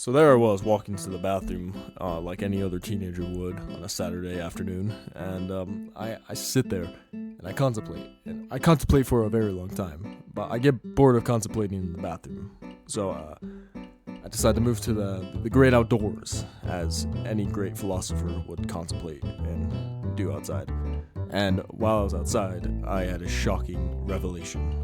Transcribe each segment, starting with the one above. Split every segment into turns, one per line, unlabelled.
So there I was, walking to the bathroom like any other teenager would on a Saturday afternoon, and I sit there and I contemplate. And I contemplate for a very long time, but I get bored of contemplating in the bathroom. So I decide to move to the great outdoors, as any great philosopher would contemplate and do outside. And while I was outside, I had a shocking revelation.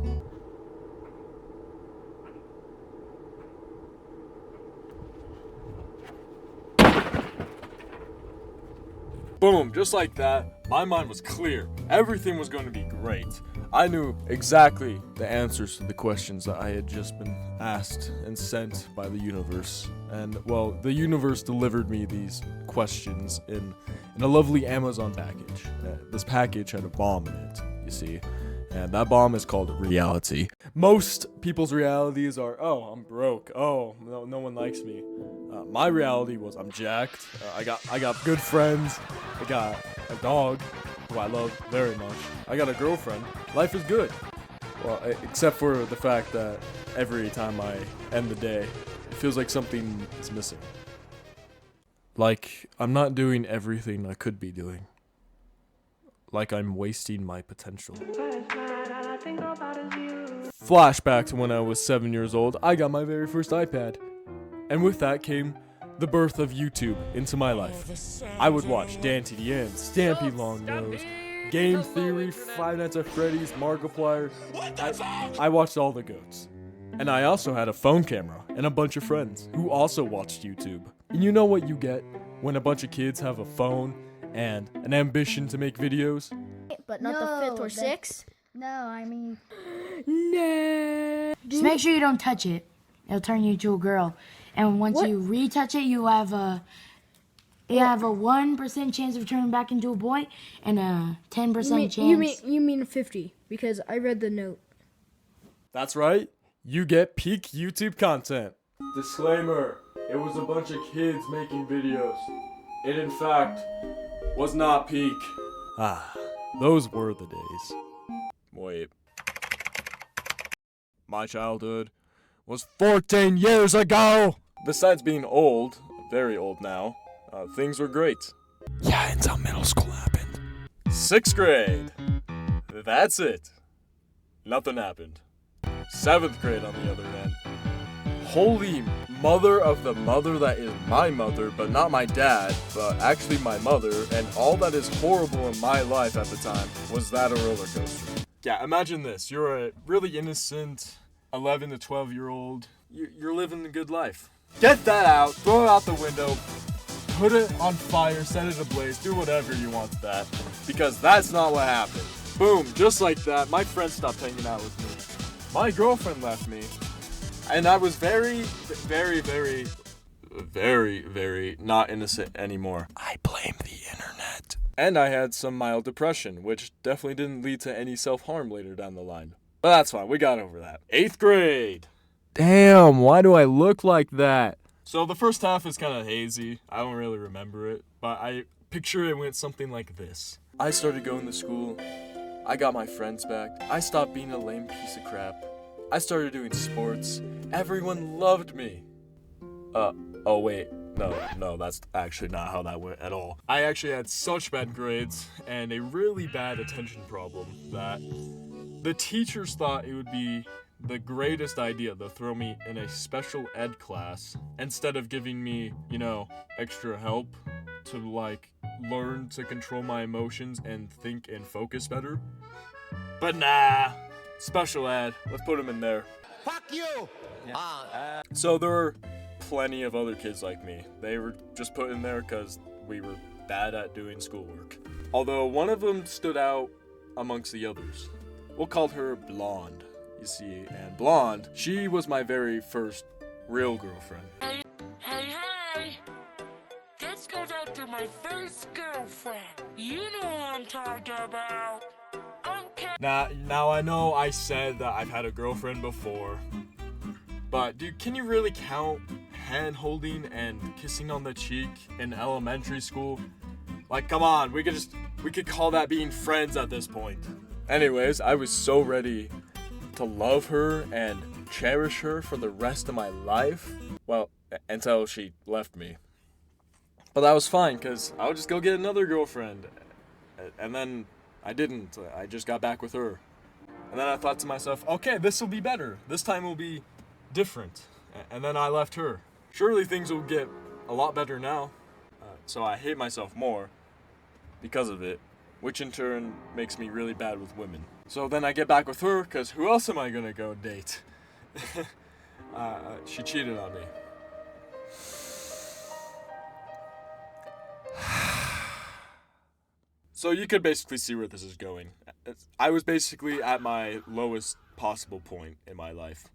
Boom, just like that, my mind was clear. Everything was going to be great. I knew exactly the answers to the questions that I had just been asked and sent by the universe. And, well, the universe delivered me these questions in a lovely Amazon package. This package had a bomb in it, you see. And that bomb is called reality. Most people's realities are, oh, I'm broke. Oh, no one likes me. My reality was I'm jacked. I got good friends. I got a dog who I love very much. I got a girlfriend. Life is good. Well, except for the fact that every time I end the day, it feels like something is missing. Like I'm not doing everything I could be doing. Like I'm wasting my potential. Flashback to when I was 7 years old, I got my very first iPad. And with that came the birth of YouTube into my life. I would watch Dante the Stampy Longnose, Game Theory, Five Nights at Freddy's, Markiplier. I watched all the goats. And I also had a phone camera and a bunch of friends who also watched YouTube. And you know what you get when a bunch of kids have a phone and an ambition to make videos?
But not the fifth or sixth?
No, I mean...
No.
Just make sure you don't touch it. It'll turn you into a girl. And once you retouch it, you have a 1% chance of turning back into a boy and a 10% chance.
You mean 50, because I read the note.
That's right. You get peak YouTube content. Disclaimer. It was a bunch of kids making videos. It in fact was not peak. Those were the days. Wait. My childhood was 14 years ago! Besides being old, very old now, things were great. Yeah, until middle school happened. 6th grade. That's it. Nothing happened. 7th grade on the other hand. Holy mother of the mother that is my mother, but not my dad, but actually my mother, and all that is horrible in my life at the time was that a roller coaster. Yeah, imagine this. You're a really innocent 11 to 12-year-old. You're living a good life. Get that out, throw it out the window, put it on fire, set it ablaze, do whatever you want with that, because that's not what happened. Boom, just like that, my friend stopped hanging out with me. My girlfriend left me. And I was very, very, very, very, very not innocent anymore. I blame the internet. And I had some mild depression, which definitely didn't lead to any self-harm later down the line. But that's fine, we got over that. 8th grade. Damn, why do I look like that? So the first half is kind of hazy. I don't really remember it. But I picture it went something like this. I started going to school. I got my friends back. I stopped being a lame piece of crap. I started doing sports. Everyone loved me. Oh wait, no, that's actually not how that went at all. I actually had such bad grades and a really bad attention problem that the teachers thought it would be the greatest idea to throw me in a special ed class instead of giving me, extra help to learn to control my emotions and think and focus better. But nah. Special ed, let's put him in there.
Fuck you!
So there were plenty of other kids like me. They were just put in there because we were bad at doing schoolwork. Although one of them stood out amongst the others. We'll call her Blonde, you see. And Blonde, she was my very first real girlfriend.
Hey! This goes out to my first girlfriend. You know what I'm talking about.
Now I know I said that I've had a girlfriend before, but dude, can you really count hand holding and kissing on the cheek in elementary school? Like, come on, we could call that being friends at this point. Anyways, I was so ready to love her and cherish her for the rest of my life. Well, until she left me. But that was fine, because I would just go get another girlfriend. And then I didn't. I just got back with her. And then I thought to myself, okay, this will be better. This time will be different. And then I left her. Surely things will get a lot better now. So I hate myself more because of it, which in turn makes me really bad with women. So then I get back with her, because who else am I gonna go date? She cheated on me. So you could basically see where this is going. I was basically at my lowest possible point in my life.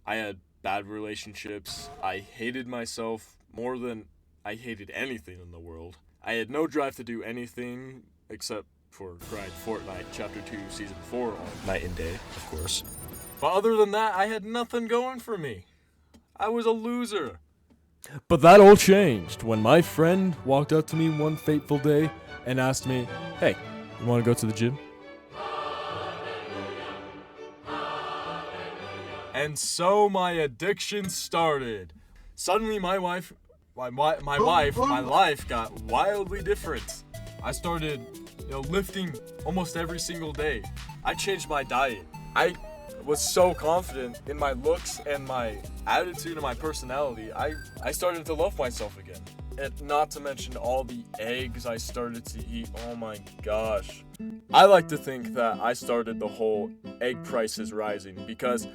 I had bad relationships. I hated myself more than I hated anything in the world. I had no drive to do anything except for grind Fortnite Chapter 2 Season 4 on night and day, of course. But other than that, I had nothing going for me. I was a loser. But that all changed when my friend walked up to me one fateful day and asked me, "Hey, you want to go to the gym?" And so my addiction started. Suddenly my life got wildly different. I started, lifting almost every single day. I changed my diet. I was so confident in my looks and my attitude and my personality. I started to love myself again. And not to mention all the eggs I started to eat. Oh my gosh. I like to think that I started the whole egg prices rising because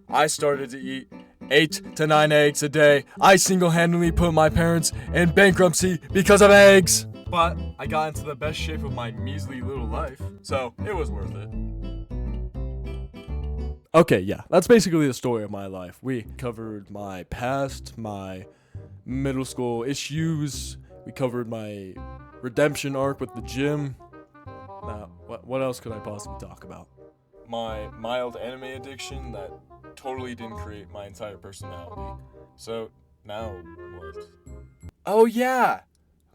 I started to eat 8 to 9 eggs a day. I single-handedly put my parents in bankruptcy because of eggs. But I got into the best shape of my measly little life, so it was worth it. Okay, yeah, that's basically the story of my life. We covered my past, my middle school issues. We covered my redemption arc with the gym. Now, what else could I possibly talk about? My mild anime addiction that totally didn't create my entire personality. So, now what? Oh yeah!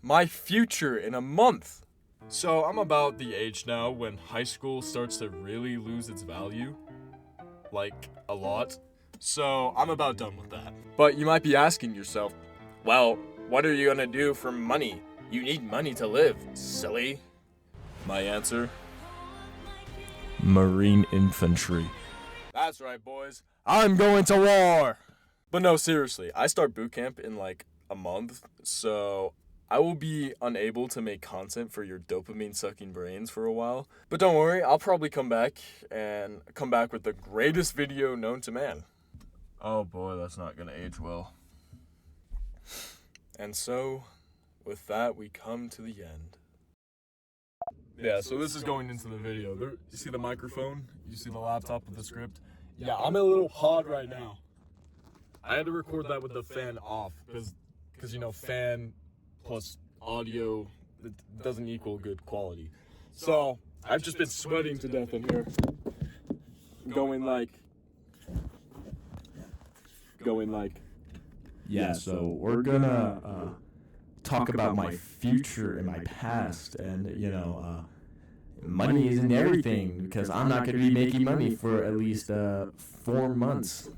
My future in a month! So, I'm about the age now when high school starts to really lose its value. Like, a lot. So, I'm about done with that. But you might be asking yourself, well, what are you gonna do for money? You need money to live, silly. My answer? Marine infantry. That's right, boys. I'm going to war! But no, seriously, I start boot camp in like a month, so I will be unable to make content for your dopamine-sucking brains for a while. But don't worry, I'll probably come back with the greatest video known to man. Oh boy, that's not gonna age well. And so, with that, we come to the end. Yeah, so this is going into the video. You see the microphone? You see the laptop with the script? Yeah, I'm in a little pod right now. I had to record that with the fan off, because fan plus audio doesn't equal good quality. So, I've just been sweating to death in here. Going like...
Yeah, so we're gonna talk about my future and my past, and money isn't everything because I'm not gonna be making money for at least 4 months.